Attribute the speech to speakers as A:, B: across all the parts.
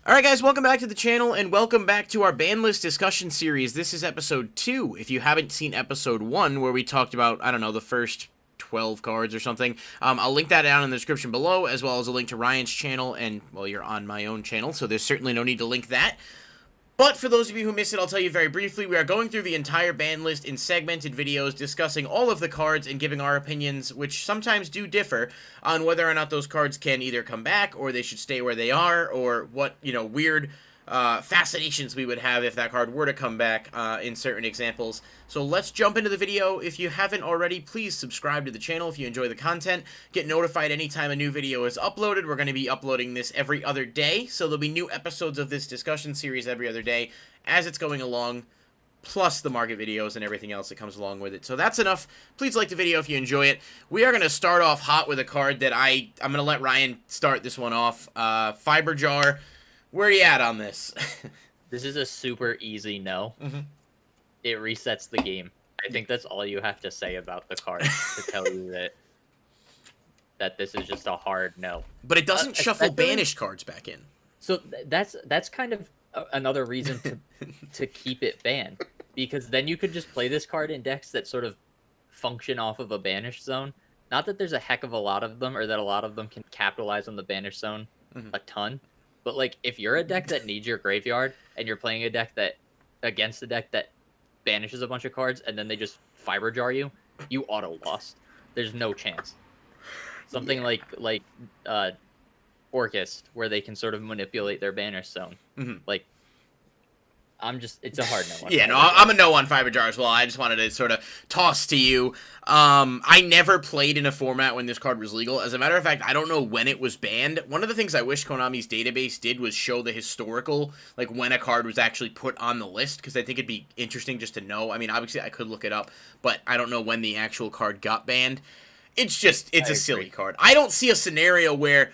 A: Alright guys, welcome back to the channel, and welcome back to our Banlist discussion series. This is episode 2. If you haven't seen episode 1, where we talked about, I don't know, the first 12 cards or something, I'll link that down in the description below, as well as a link to Ryan's channel, and, well, you're on my own channel, so there's certainly no need to link that. But for those of you who missed it, I'll tell you very briefly, we are going through the entire ban list in segmented videos, discussing all of the cards and giving our opinions, which sometimes do differ, on whether or not those cards can either come back, or they should stay where they are, or what, weird fascinations we would have if that card were to come back in certain examples. So let's jump into the video. If you haven't already, please subscribe to the channel if you enjoy the content. Get notified anytime a new video is uploaded. We're going to be uploading this every other day, so there'll be new episodes of this discussion series every other day as it's going along, plus the market videos and everything else that comes along with it. So that's enough. Please like the video if you enjoy it. We are going to start off hot with a card that I'm going to let Ryan start this one off. Fiber Jar. Where are you at on this?
B: This is a super easy no. It resets the game. I think that's all you have to say about the card to tell you that this is just a hard no.
A: But it doesn't shuffle banished cards back in.
B: So that's kind of another reason to keep it banned, because then you could just play this card in decks that sort of function off of a banished zone. Not that there's a heck of a lot of them, or that a lot of them can capitalize on the banished zone a ton. But, like, if you're a deck that needs your graveyard, and you're playing a deck that, against a deck that banishes a bunch of cards, and then they just Fiber Jar you, you auto-lost. There's no chance. Something like Orchist, where they can sort of manipulate their banished zone. Like, it's a hard no.
A: Yeah, no, I'm a no on Fiber Jar as well. I just wanted to sort of toss to you. I never played in a format when this card was legal. As a matter of fact, I don't know when it was banned. One of the things I wish Konami's database did was show the historical, like, when a card was actually put on the list, because I think it'd be interesting just to know. I mean, obviously, I could look it up, but I don't know when the actual card got banned. It's a silly card. I don't see a scenario where...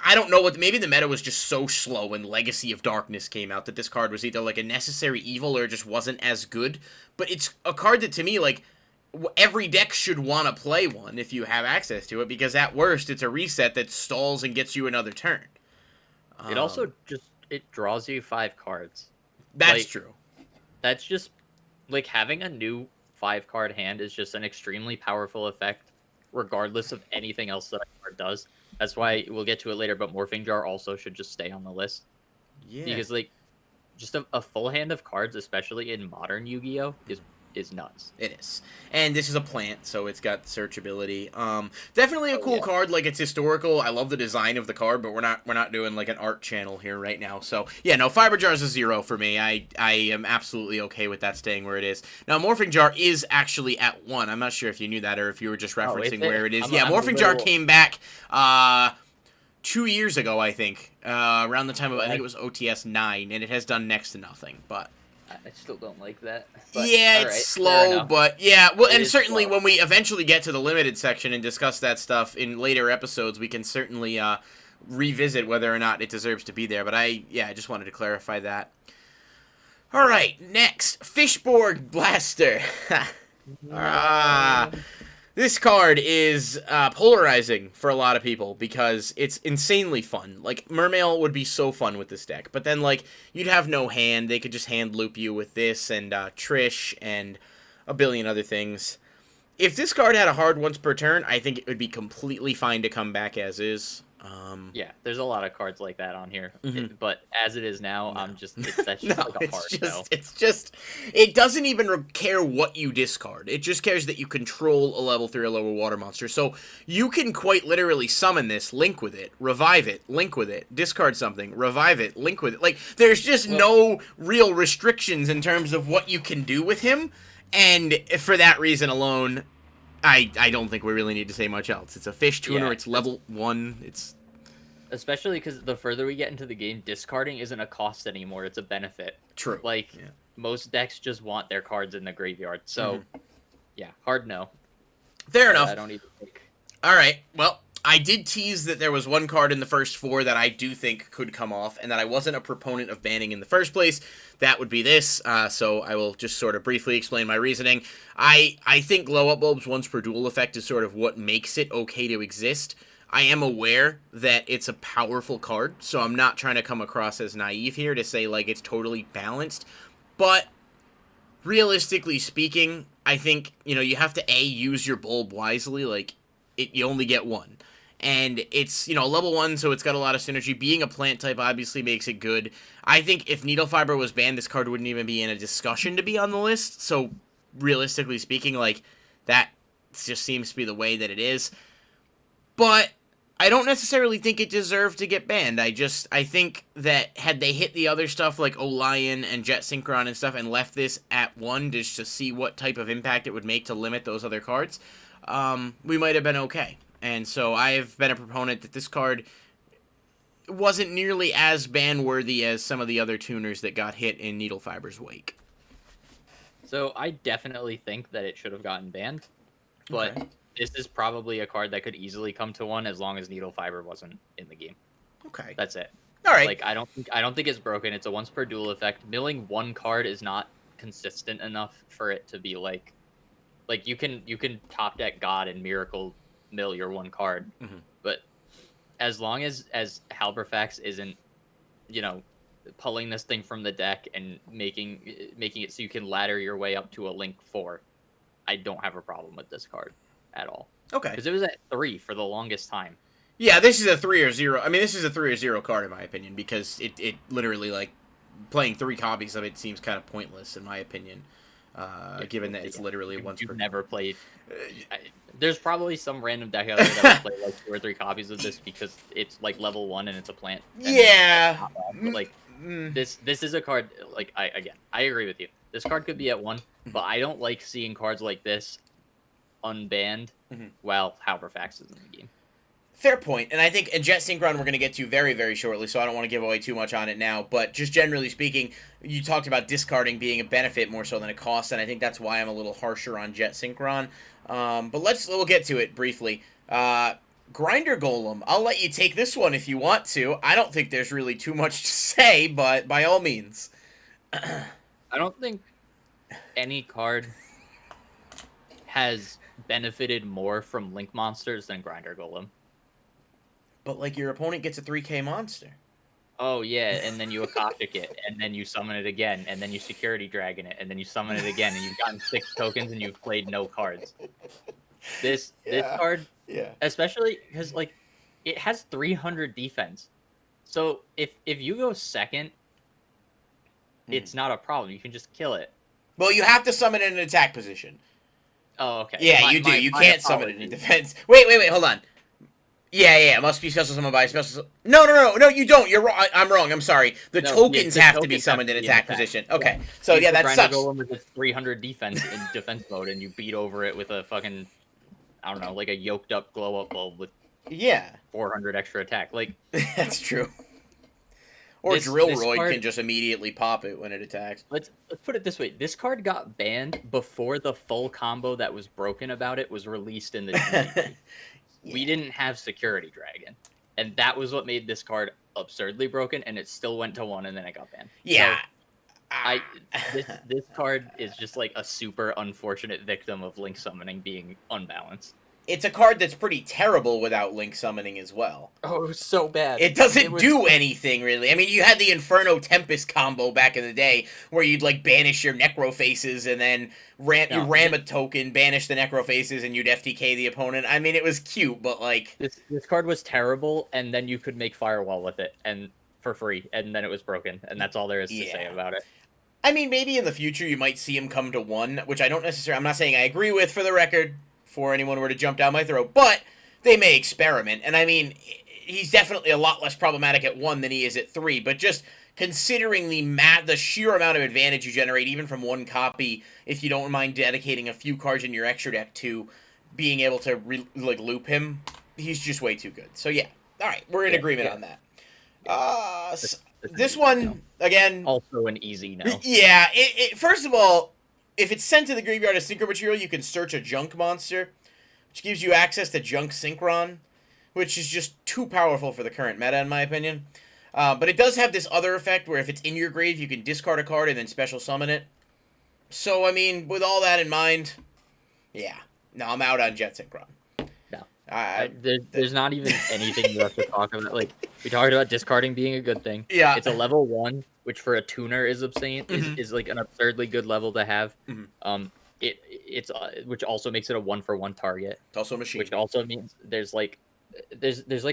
A: I don't know what... Maybe the meta was just so slow when Legacy of Darkness came out that this card was either, like, a necessary evil or just wasn't as good. But it's a card that, to me, like, every deck should want to play one if you have access to it, because at worst, it's a reset that stalls and gets you another turn.
B: It also just... It draws you 5 cards.
A: That's true.
B: That's just... Like, having a new 5-card hand is just an extremely powerful effect, regardless of anything else that a card does. That's why we'll get to it later, but Morphing Jar also should just stay on the list. Yeah. Because, like, just a full hand of cards, especially in modern Yu-Gi-Oh, is nuts.
A: It is. And this is a plant, so it's got searchability. Definitely a cool card. Like, it's historical. I love the design of the card, but we're not doing, like, an art channel here right now. So, yeah, no, Fiber Jar is a 0 for me. I am absolutely okay with that staying where it is. Now, Morphing Jar is actually at 1. I'm not sure if you knew that or if you were just referencing where it is. Yeah, Morphing Jar came back 2 years ago, I think. Around the time of, I think it was OTS 9, and it has done next to nothing, but...
B: I still don't like that. But,
A: yeah, it's slow, but yeah. Well, and certainly when we eventually get to the limited section and discuss that stuff in later episodes, we can certainly revisit whether or not it deserves to be there. But I just wanted to clarify that. All right, next, Fishboard Blaster. This card is polarizing for a lot of people because it's insanely fun. Like, Mermail would be so fun with this deck, but then, like, you'd have no hand. They could just hand loop you with this and Trish and a billion other things. If this card had a hard once per turn, I think it would be completely fine to come back as is.
B: Yeah, there's a lot of cards like that on here, but as it is now, that's just like a hard no.
A: It doesn't even care what you discard. It just cares that you control a level 3 or lower water monster. So you can quite literally summon this, link with it, revive it, link with it, discard something, revive it, link with it. Like, there's just no real restrictions in terms of what you can do with him, and for that reason alone, I don't think we really need to say much else. It's a fish tuner, it's level 1, it's...
B: Especially because the further we get into the game, discarding isn't a cost anymore, it's a benefit.
A: True.
B: Like, most decks just want their cards in the graveyard, so, yeah, hard no.
A: Fair enough.
B: I don't even think...
A: Alright, well, I did tease that there was one card in the first 4 that I do think could come off, and that I wasn't a proponent of banning in the first place. That would be this, so I will just sort of briefly explain my reasoning. I think Glow Up Bulb's once per duel effect is sort of what makes it okay to exist. I am aware that it's a powerful card, so I'm not trying to come across as naive here to say, like, it's totally balanced. But realistically speaking, I think, you know, you have to, A, use your bulb wisely. Like, you only get one. And it's, you know, level 1, so it's got a lot of synergy. Being a plant type obviously makes it good. I think if Needle Fiber was banned, this card wouldn't even be in a discussion to be on the list. So, realistically speaking, like, that just seems to be the way that it is. But I don't necessarily think it deserved to get banned. I think that had they hit the other stuff like Olion and Jet Synchron and stuff and left this at 1 just to see what type of impact it would make to limit those other cards, we might have been okay. And so I've been a proponent that this card wasn't nearly as ban-worthy as some of the other tuners that got hit in Needle Fiber's wake.
B: So I definitely think that it should have gotten banned, but
A: Okay.
B: this is probably a card that could easily come to 1 as long as Needle Fiber wasn't in the game.
A: Okay.
B: That's it.
A: All right.
B: Like I don't think it's broken. It's a once per duel effect. Milling one card is not consistent enough for it to be like you can top deck God and Miracle mill your one card, but as long as Halberfax isn't, you know, pulling this thing from the deck and making it so you can ladder your way up to a Link 4, I don't have a problem with this card at all.
A: Okay.
B: Because it was at 3 for the longest time.
A: Yeah, this is a 3 or 0. I mean, this is a 3 or 0 card in my opinion because it literally, like, playing 3 copies of it seems kind of pointless in my opinion. Given that it's literally once per...
B: You've never played... there's probably some random deck out there that will play like 2 or 3 copies of this because it's like level 1 and it's a plant.
A: Yeah.
B: But, like, this is a card, like, I agree with you. This card could be at 1, but I don't like seeing cards like this unbanned while Halberfax is in the game.
A: Fair point, and I think Jet Synchron we're going to get to very, very shortly, so I don't want to give away too much on it now, but just generally speaking, you talked about discarding being a benefit more so than a cost, and I think that's why I'm a little harsher on Jet Synchron, but we'll get to it briefly. Grinder Golem, I'll let you take this one if you want to. I don't think there's really too much to say, but by all means.
B: I don't think any card has benefited more from Link monsters than Grinder Golem.
A: But, like, your opponent gets a 3k monster.
B: Oh, yeah, and then you Akashic it, and then you summon it again, and then you Security Dragon it, and then you summon it again, and you've gotten 6 tokens, and you've played no cards. This card, especially because, like, it has 300 defense. So if you go second, it's not a problem. You can just kill it.
A: Well, you have to summon it in an attack position.
B: Oh, okay.
A: Yeah, you do. You can't summon it in defense. Wait, hold on. Yeah, it must be special summoned by a special... No, you don't. You're wrong. I'm wrong. I'm sorry. The tokens have to be summoned in attack position. Okay, so yeah, that sucks.
B: Golem with its 300 defense in defense mode, and you beat over it with a fucking, I don't know, like a yoked up glow up bulb with 400 extra attack. Like
A: that's true. Or Drillroid card, can just immediately pop it when it attacks.
B: Let's put it this way: this card got banned before the full combo that was broken about it was released in the GT. We didn't have Security Dragon, and that was what made this card absurdly broken, and it still went to 1, and then it got banned.
A: Yeah.
B: So, this card is just like a super unfortunate victim of Link summoning being unbalanced.
A: It's a card that's pretty terrible without Link summoning as well.
B: Oh, it was so bad.
A: It doesn't do anything, really. I mean, you had the Inferno Tempest combo back in the day, where you'd, like, banish your Necrofaces, and then you ram a token, banish the Necrofaces, and you'd FTK the opponent. I mean, it was cute, but, like...
B: This card was terrible, and then you could make Firewall with it, and for free, and then it was broken, and that's all there is to say about it.
A: I mean, maybe in the future you might see him come to 1, which I don't necessarily... I'm not saying I agree with, for the record, before anyone were to jump down my throat, but they may experiment. And I mean, he's definitely a lot less problematic at 1 than he is at 3, but just considering the sheer amount of advantage you generate even from 1 copy, if you don't mind dedicating a few cards in your extra deck to being able to loop him, he's just way too good. So yeah, all right, we're in agreement on that. This one, again...
B: Also an easy no.
A: Yeah, first of all, if it's sent to the graveyard as Synchro Material, you can search a Junk monster, which gives you access to Junk Synchron, which is just too powerful for the current meta, in my opinion. But it does have this other effect where if it's in your grave, you can discard a card and then special summon it. So, I mean, with all that in mind, yeah. No, I'm out on Jet Synchron.
B: No. There's not even anything you have to talk about. Like, we talked about discarding being a good thing.
A: Yeah.
B: It's a level 1, which for a tuner is obscene.
A: Mhm.
B: Is like an absurdly good level to have.
A: Mhm.
B: It's which also makes it a 1-for-1 target.
A: It's also a machine.
B: Which also means there's like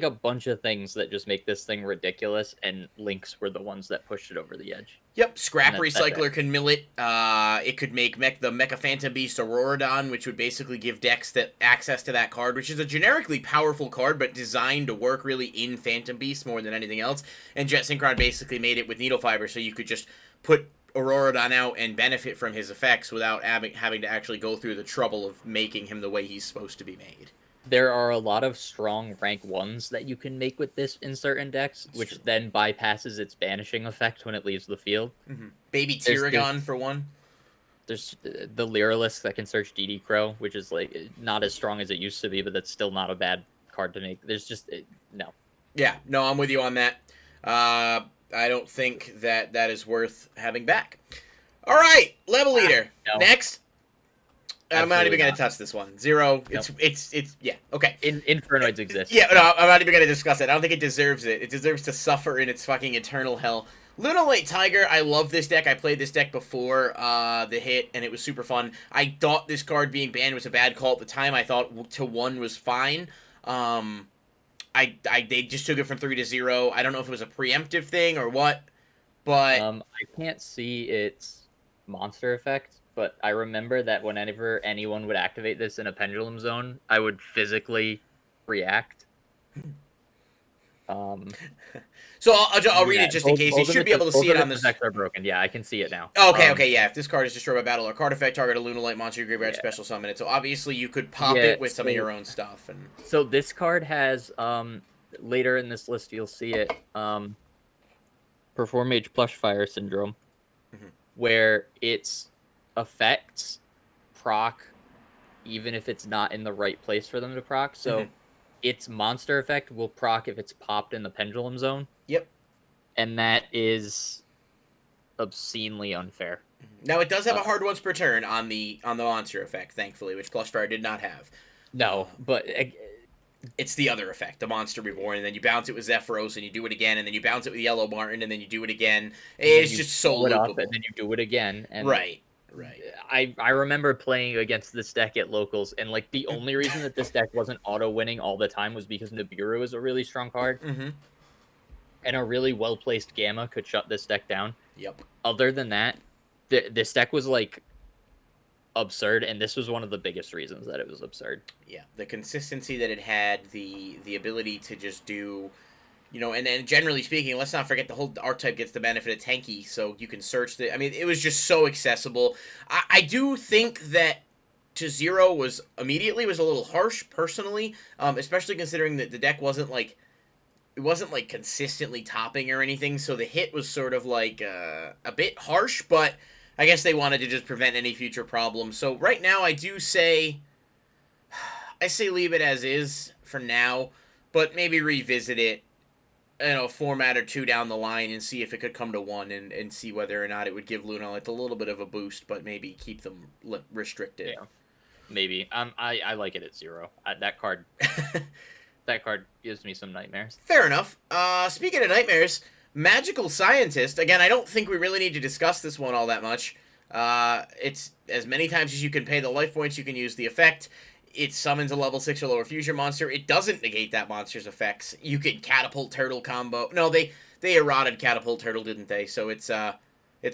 B: a bunch of things that just make this thing ridiculous, and links were the ones that pushed it over the edge.
A: Yep, Scrap
B: that's
A: Recycler can mill it. It could make the Mecha Phantom Beast Auroradon, which would basically give decks that access to that card, which is a generically powerful card, but designed to work really in Phantom Beast more than anything else. And Jet Synchron basically made it with Needle Fiber, so you could just put Auroradon out and benefit from his effects without having to actually go through the trouble of making him the way he's supposed to be made.
B: There are a lot of strong rank 1s that you can make with this in certain decks, which then bypasses its banishing effect when it leaves the field.
A: Baby Tyragon for one.
B: There's the Lyralist that can search DD Crow, which is like not as strong as it used to be, but that's still not a bad card to make. There's just no.
A: Yeah, no, I'm with you on that. I don't think that is worth having back. All right, Level Leader.
B: No.
A: Next. I'm not even going
B: Absolutely
A: to touch this one. 0.
B: Nope.
A: It's yeah, okay.
B: Infernoids exist.
A: Yeah, no, I'm not even going to discuss it. I don't think it deserves it. It deserves to suffer in its fucking eternal hell. Lunolite Tiger, I love this deck. I played this deck before the hit, and it was super fun. I thought this card being banned was a bad call at the time. I thought to 1 was fine. They just took it from 3 to 0. I don't know if it was a preemptive thing or what, but
B: I can't see its monster effect, but I remember that whenever anyone would activate this in a pendulum zone, I would physically react.
A: So I'll read it just in case. You should be able to see it on this.
B: Effects are broken. Yeah, I can see it now.
A: Okay, yeah. If this card is destroyed by battle or card effect, target a Lunolite monster, your graveyard special summon it. So obviously you could pop it with some of your own stuff. And
B: so this card has later in this list you'll see it. Perform Mage Plush Fire Syndrome, where its effects proc even if it's not in the right place for them to proc. So its monster effect will proc if it's popped in the pendulum zone.
A: Yep.
B: And that is obscenely unfair.
A: Now it does have a hard once per turn on the monster effect, thankfully, which Plush Fire did not have.
B: No, but
A: it's the other effect, the Monster Reborn, and then you bounce it with Zephyros, and you do it again, and then you bounce it with Yellow Martin, and then you do it again. It's just so loopable.
B: And then you do it again. And
A: right.
B: I remember playing against this deck at locals, and like the only reason that this deck wasn't auto-winning all the time was because Nibiru is a really strong card. And a really well-placed Gamma could shut this deck down.
A: Yep.
B: Other than that, this deck was like absurd, and this was one of the biggest reasons that it was absurd.
A: Yeah, the consistency that it had, the ability to just do, you know, and then generally speaking, let's not forget the whole archetype gets the benefit of tanky, so you can search the. I mean, it was just so accessible. I do think that to 0 was a little harsh personally, especially considering that the deck wasn't like. It wasn't like consistently topping or anything, so the hit was sort of like a bit harsh, but I guess they wanted to just prevent any future problems. So right now I say leave it as is for now, but maybe revisit it, you know, a format or two down the line and see if it could come to 1 and see whether or not it would give Lunolite a little bit of a boost, but maybe keep them restricted.
B: Yeah, maybe. I like it at 0. That card... That card gives me some nightmares.
A: Fair enough. Speaking of nightmares, Magical Scientist. Again, I don't think we really need to discuss this one all that much. It's as many times as you can pay the life points, you can use the effect. It summons a level 6 or lower fusion monster. It doesn't negate that monster's effects. You could Catapult Turtle combo. No, they errated Catapult Turtle, didn't they? So it's a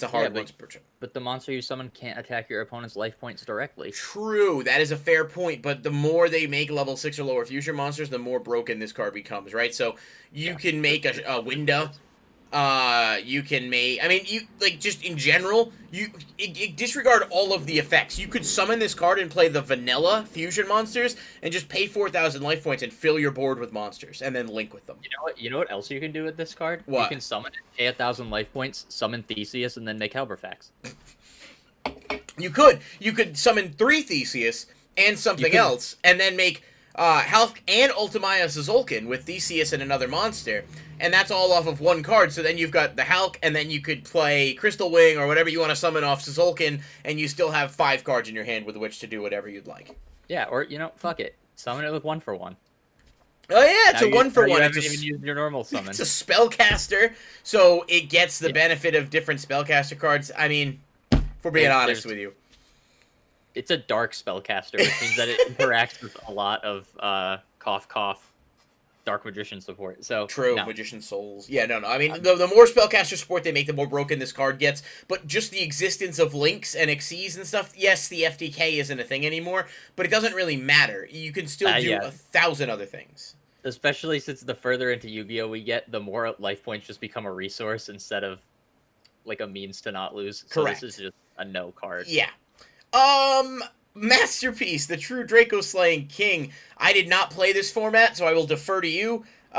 A: hard once per turn.
B: But the monster you summon can't attack your opponent's life points directly.
A: True, that is a fair point, but the more they make level 6 or lower fusion monsters, the more broken this card becomes, right? So you can make a Winda. You can make... I mean, you like just in general, you disregard all of the effects. You could summon this card and play the vanilla fusion monsters and just pay 4,000 life points and fill your board with monsters and then link with them.
B: You know what else you can do with this card?
A: What?
B: You can summon it, pay 1,000 life points, summon Theseus, and then make Helberfax.
A: You could summon 3 Theseus and something else, and then make Half and Ultimaya Zolkin with Theseus and another monster, and that's all off of 1 card. So then you've got the Hulk, and then you could play Crystal Wing or whatever you want to summon off Zolkin, and you still have 5 cards in your hand with which to do whatever you'd like.
B: Yeah, or, you know, fuck it. Summon it with 1 for 1.
A: Oh yeah, it's
B: Now
A: a one for
B: you
A: one.
B: haven't even used your normal summon.
A: It's a spellcaster, so it gets the benefit of different spellcaster cards. I mean, for being honest with you,
B: it's a dark spellcaster, which means that it interacts with a lot of cough cough dark magician support. So
A: true,
B: no.
A: magician souls. Yeah, no. I mean, the more spellcaster support they make, the more broken this card gets. But just the existence of links and Xyz and stuff. Yes, the FTK isn't a thing anymore, but it doesn't really matter. You can still do 1,000 other things.
B: Especially since the further into Yu-Gi-Oh we get, the more life points just become a resource instead of like a means to not lose. So
A: Correct.
B: This is just a no card.
A: Yeah. Masterpiece, the true Draco Slaying King. I did not play this format, so I will defer to you. But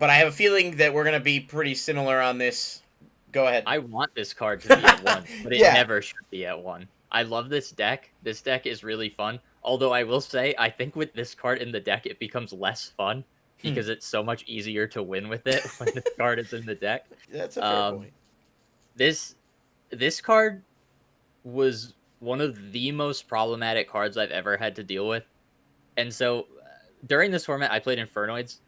A: I have a feeling that we're going to be pretty similar on this. Go ahead.
B: I want this card to be at 1, but it never should be at 1. I love this deck. This deck is really fun. Although I will say, I think with this card in the deck, it becomes less fun because it's so much easier to win with it when this card is in the deck.
A: That's a fair point.
B: This card was one of the most problematic cards I've ever had to deal with. And so during this format, I played Infernoids,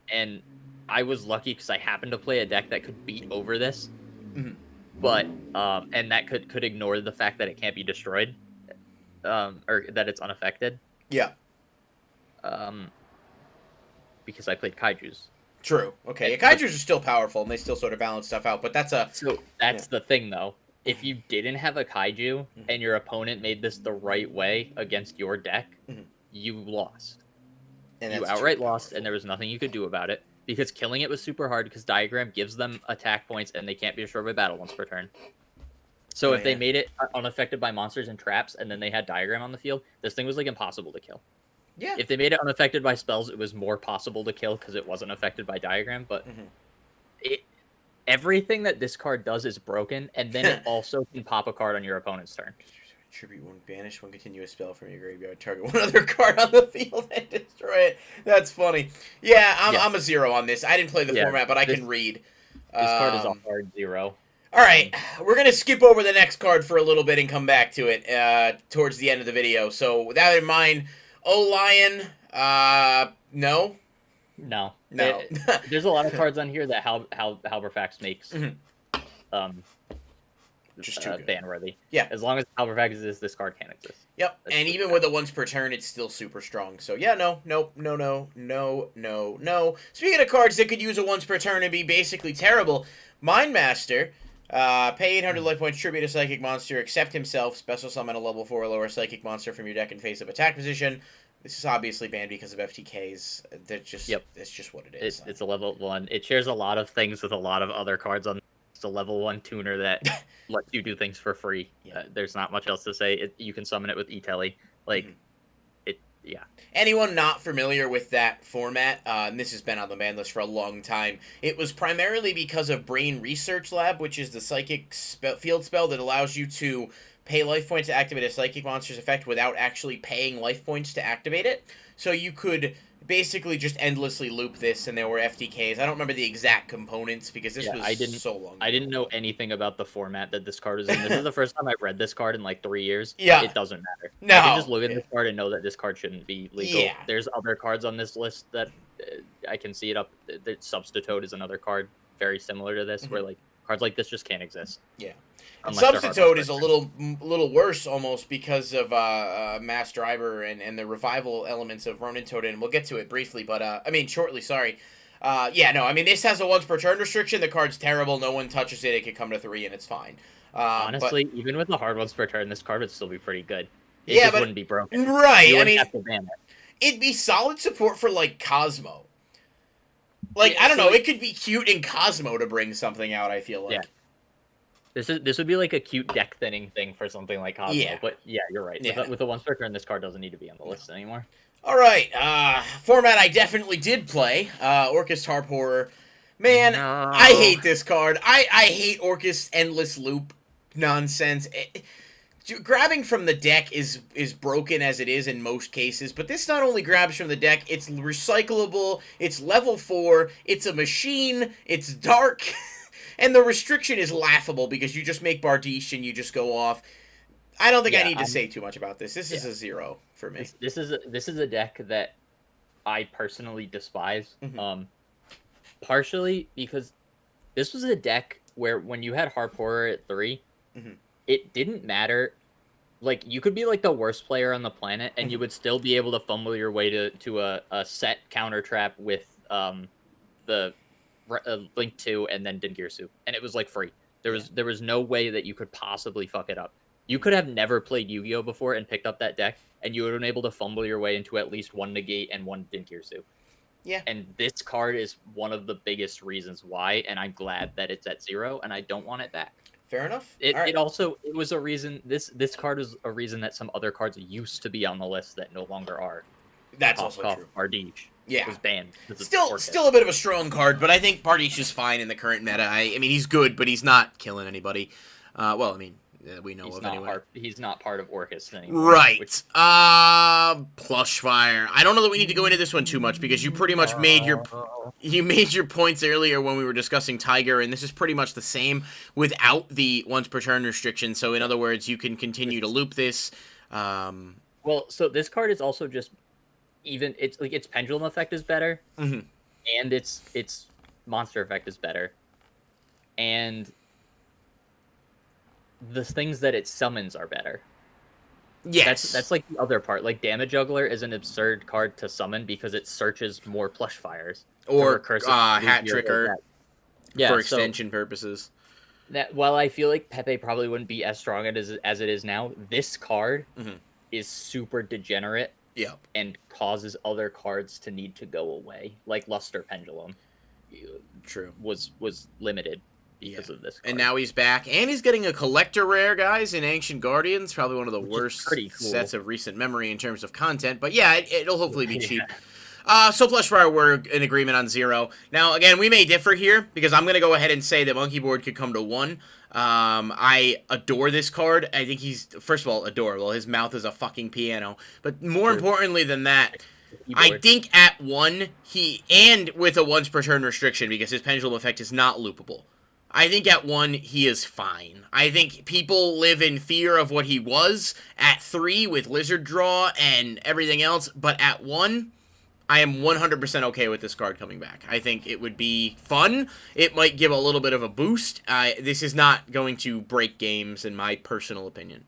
B: and I was lucky because I happened to play a deck that could beat over this. But, and that could ignore the fact that it can't be destroyed. Or that it's unaffected.
A: Yeah.
B: Because I played Kaijus.
A: True. Okay. Yeah, Kaijus are still powerful, and they still sort of balance stuff out, but that's
B: the thing, though. If you didn't have a Kaiju, and your opponent made this the right way against your deck, you lost. And you outright lost, and there was nothing you could do about it. Because killing it was super hard, because Diagram gives them attack points, and they can't be destroyed by battle once per turn. So if they made it unaffected by monsters and traps, and then they had Diagram on the field, this thing was, like, impossible to kill.
A: Yeah.
B: If they made it unaffected by spells, it was more possible to kill, because it wasn't affected by Diagram, but everything that this card does is broken, and then it also can pop a card on your opponent's turn.
A: Tribute 1, banish 1 continuous spell from your graveyard, target 1 other card on the field and destroy it. That's funny. Yeah, I'm a 0 on this. I didn't play the format, but I can read.
B: This card is a hard 0.
A: All right, we're going to skip over the next card for a little bit and come back to it towards the end of the video. So with that in mind, Lion, no?
B: No. There's a lot of cards on here that Halberfax makes
A: just too good.
B: Ban-worthy.
A: Yeah.
B: As long as Halberfax exists, this card can't exist.
A: Yep, and even with a once per turn, it's still super strong. So yeah, no. Speaking of cards that could use a once per turn and be basically terrible, Mindmaster, pay 800 life points, tribute a psychic monster, accept himself, special summon a level 4 or lower psychic monster from your deck in face-up attack position. This is obviously banned because of FTKs. That's just what it is.
B: It's a level 1. It shares a lot of things with a lot of other cards on. It's a level 1 tuner that lets you do things for free. There's not much else to say. You can summon it with E-Telly.
A: Anyone not familiar with that format, and this has been on the ban list for a long time, it was primarily because of Brain Research Lab, which is the psychic field spell that allows you to pay life points to activate a psychic monster's effect without actually paying life points to activate it. So you could basically just endlessly loop this, and there were FTKs. I don't remember the exact components because this was so long ago.
B: I didn't know anything about the format that this card was in. This is the first time I've read this card in like 3 years.
A: Yeah.
B: It doesn't matter.
A: No.
B: I can just look at this card and know that this card shouldn't be legal.
A: Yeah.
B: There's other cards on this list that I can see it up. The Substitoad is another card very similar to this, where like cards like this just can't exist.
A: Yeah. Substitoad is a little worse almost because of Mass Driver and the revival elements of Ronin Toad, and we'll get to it briefly, but shortly, sorry. This has a once per turn restriction. The card's terrible. No one touches it. It could come to 3 and it's fine.
B: Honestly, even with the hard once per turn, this card would still be pretty good. It just wouldn't be broken.
A: Right.
B: You wouldn't have to ban it.
A: It'd be solid support for like Cosmo. Like, I don't know, it could be cute in Cosmo to bring something out, I feel like.
B: Yeah. This would be like a cute deck thinning thing for something like Cosmo.
A: Yeah.
B: But yeah, you're right.
A: Yeah.
B: With the once per turn, this card doesn't need to be on the list anymore.
A: All right, format I definitely did play, Orcus Harp Horror. Man, no. I hate this card. I hate Orcus Endless Loop nonsense. Grabbing from the deck is broken as it is in most cases, but this not only grabs from the deck, it's recyclable, it's level 4, it's a machine, it's dark, and the restriction is laughable because you just make Bardiche and you just go off. I don't think I need to say too much about this. This is a 0 for me.
B: This is a deck that I personally despise.
A: Mhm.
B: Partially because this was a deck where when you had Harp Horror at 3,
A: Mhm.
B: it didn't matter. Like, you could be, like, the worst player on the planet, and you
A: Mhm.
B: would still be able to fumble your way to a set counter trap with, the Blink 2 and then Dingirsu, and it was, like, free.
A: Yeah.
B: There was no way that you could possibly fuck it up. You
A: Mhm.
B: could have never played Yu-Gi-Oh! Before and picked up that deck, and you would have been able to fumble your way into at least 1 Negate and 1 Dingirsu.
A: Yeah.
B: And this card is one of the biggest reasons why, and I'm glad that it's at 0, and I don't want it back.
A: Fair enough.
B: It
A: All right.
B: it also it was a reason this card is a reason that some other cards used to be on the list that no longer are.
A: That's
B: Cough,
A: also
B: cough,
A: true.
B: Ardich
A: Yeah.
B: was banned because of
A: Still
B: Orchid.
A: a bit of a strong card, but I think Bardiche is fine in the current meta. I mean, he's good, but he's not killing anybody. Well, I mean, we know
B: He's
A: of
B: not
A: anyway.
B: he's not part of Orcus anymore.
A: Right.
B: Which,
A: Plushfire. I don't know that we need to go into this one too much because you pretty much made your points earlier when we were discussing Tiger, and this is pretty much the same without the once per turn restriction. So in other words, you can continue to loop this.
B: well, so this card is also just even it's like its pendulum effect is better,
A: Mhm.
B: and its monster effect is better, and the things that it summons are better.
A: Yes.
B: That's like the other part. Like Damage Juggler is an absurd card to summon because it searches more plush fires.
A: Or
B: recursive
A: Hat
B: Lugia
A: Tricker
B: like yeah,
A: for
B: so
A: extension purposes.
B: that while I feel like Pepe probably wouldn't be as strong as it is now, this card
A: Mhm.
B: is super degenerate
A: Yep.
B: and causes other cards to need to go away. Like Luster Pendulum
A: True.
B: was limited because of this card.
A: And now he's back, and he's getting a collector rare, guys, in Ancient Guardians. Probably one of the
B: Which is
A: worst
B: pretty cool.
A: sets of recent memory in terms of content. But yeah, it'll hopefully be
B: Yeah.
A: cheap. So Plushfire, we're in agreement on 0. Now, again, we may differ here, because I'm going to go ahead and say that Monkeyboard could come to 1. I adore this card. I think he's, first of all, adorable. His mouth is a fucking piano. But more importantly than that, I think at 1, and with a once per turn restriction, because his pendulum effect is not loopable, I think at 1, he is fine. I think people live in fear of what he was at 3 with Lizard Draw and everything else, but at 1, I am 100% okay with this card coming back. I think it would be fun. It might give a little bit of a boost. This is not going to break games, in my personal opinion.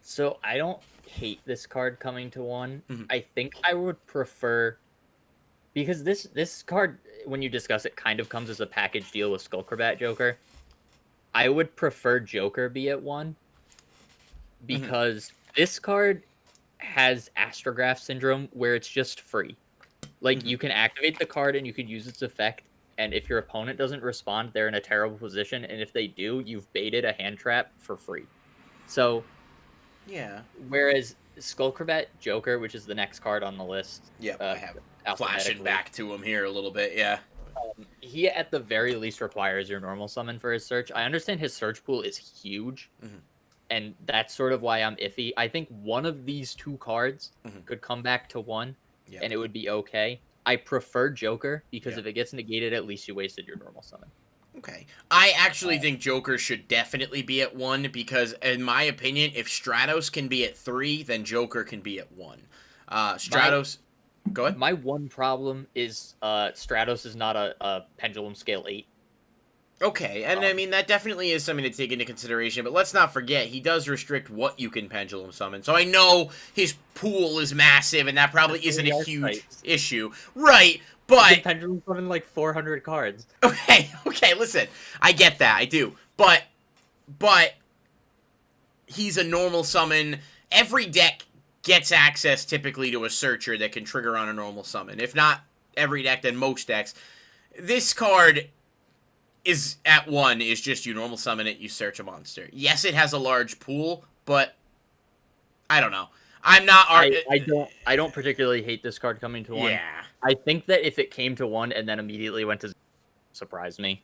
B: So I don't hate this card coming to 1.
A: Mhm.
B: I think I would prefer, because this card, when you discuss it, kind of comes as a package deal with Skullcrabat Joker. I would prefer Joker be at 1 because this card has Astrograph Syndrome where it's just free. Like, you can activate the card and you can use its effect, and if your opponent doesn't respond, they're in a terrible position, and if they do, you've baited a hand trap for free. So,
A: yeah.
B: Whereas Skullcrabat Joker, which is the next card on the list,
A: Yep, I have it. Flashing
B: alphabetically,
A: back to him here a little bit, yeah.
B: he at the very least requires your normal summon for his search. I understand his search pool is huge, and that's sort of why I'm iffy. I think one of these two cards could come back to 1, and it would be okay. I prefer Joker, because if it gets negated, at least you wasted your normal summon.
A: Okay. I actually think Joker should definitely be at 1, because, in my opinion, if Stratos can be at 3, then Joker can be at 1. Stratos... Go ahead.
B: My one problem is Stratos is not a Pendulum Scale 8.
A: Okay, and I mean, that definitely is something to take into consideration, but let's not forget, he does restrict what you can Pendulum Summon, so I know his pool is massive, and that probably isn't a huge issue. Right, but...
B: You can Pendulum Summon like 400 cards.
A: Okay, listen, I get that, I do, but he's a normal summon. Every deck gets access, typically, to a Searcher that can trigger on a normal summon. If not every deck, then most decks. This card... is at 1 is just you normal summon it, you search a monster. Yes, it has a large pool, but I don't know. I'm not.
B: I don't particularly hate this card coming to 1.
A: Yeah.
B: I think that if it came to 1 and then immediately went to 0, surprise me.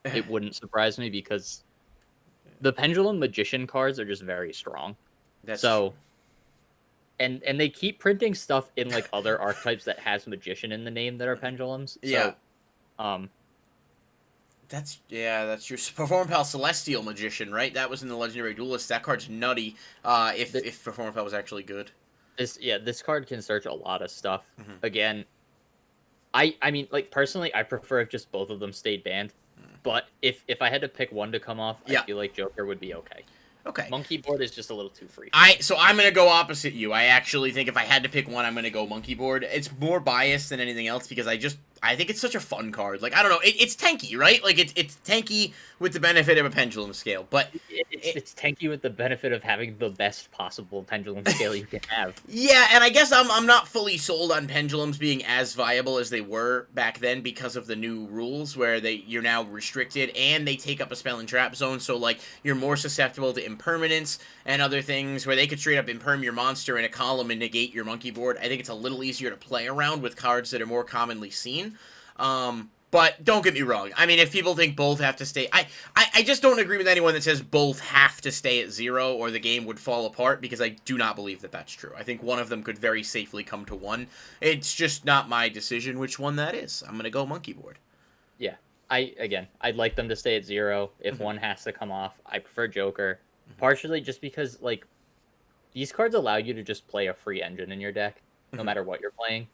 B: It wouldn't surprise me because the Pendulum Magician cards are just very strong.
A: That's
B: so. And they keep printing stuff in like other archetypes that has Magician in the name that are Pendulums. So,
A: yeah. That's your Performapal Celestial Magician, right? That was in the Legendary Duelist. That card's nutty. If Performapal was actually good.
B: This card can search a lot of stuff.
A: Mhm.
B: Again, I mean, like, personally, I prefer if just both of them stayed banned. But if I had to pick one to come off,
A: Yeah.
B: I feel like Joker would be okay.
A: Okay.
B: Monkeyboard is just a little too free.
A: So I'm gonna go opposite you. I actually think if I had to pick one, I'm gonna go Monkeyboard. It's more biased than anything else because I think it's such a fun card. Like, I don't know, it's tanky, right? Like, it's tanky with the benefit of a pendulum scale, but
B: it's tanky with the benefit of having the best possible pendulum scale you can have.
A: Yeah, and I guess I'm not fully sold on pendulums being as viable as they were back then because of the new rules where you're now restricted and they take up a spell and trap zone, so like you're more susceptible to impermanence and other things where they could straight up imperm your monster in a column and negate your monkey board. I think it's a little easier to play around with cards that are more commonly seen. But don't get me wrong. I mean, if people think both have to stay... I just don't agree with anyone that says both have to stay at 0 or the game would fall apart because I do not believe that that's true. I think one of them could very safely come to 1. It's just not my decision which one that is. I'm going to go Monkeyboard.
B: Yeah. I'd like them to stay at 0. If one has to come off, I prefer Joker. Partially just because, like, these cards allow you to just play a free engine in your deck, no matter what you're playing.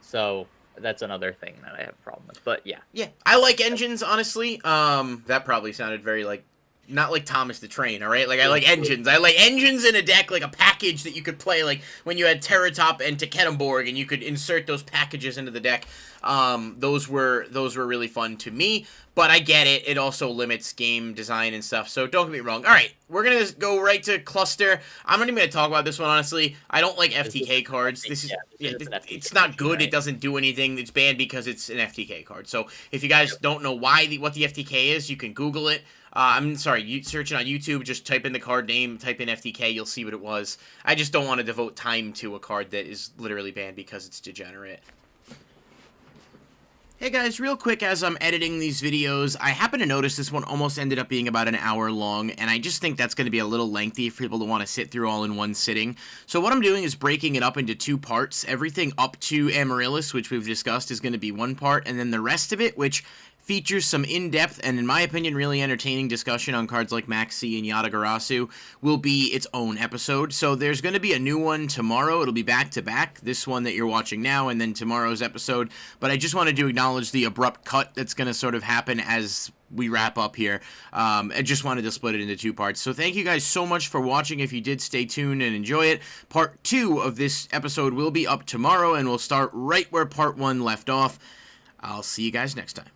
B: So... that's another thing that I have a problem with, but yeah.
A: Yeah, I like engines, honestly. That probably sounded very, like, not like Thomas the Train, all right? Like, I like engines. I like engines in a deck, like a package that you could play, like, when you had Terratop and Teketemborg, and you could insert those packages into the deck. Those were really fun to me, but I get it. It also limits game design and stuff, so don't get me wrong. All right, we're going to go right to Cluster. I'm not even going to talk about this one, honestly. I don't like FTK cards. It's not good. It doesn't do anything. It's banned because it's an FTK card. So if you guys don't know what the FTK is, you can Google it. I'm sorry, you search it on YouTube, just type in the card name, type in FTK, you'll see what it was. I just don't want to devote time to a card that is literally banned because it's degenerate. Hey guys, real quick as I'm editing these videos, I happen to notice this one almost ended up being about an hour long, and I just think that's going to be a little lengthy for people to want to sit through all in one sitting. So what I'm doing is breaking it up into 2 parts. Everything up to Amaryllis, which we've discussed, is going to be 1 part, and then the rest of it, which features some in-depth and, in my opinion, really entertaining discussion on cards like Maxi and Yatagarasu, will be its own episode. So there's going to be a new one tomorrow. It'll be back-to-back, this one that you're watching now and then tomorrow's episode. But I just wanted to acknowledge the abrupt cut that's going to sort of happen as we wrap up here. I just wanted to split it into 2 parts. So thank you guys so much for watching. If you did, stay tuned and enjoy it. Part 2 of this episode will be up tomorrow, and we'll start right where Part 1 left off. I'll see you guys next time.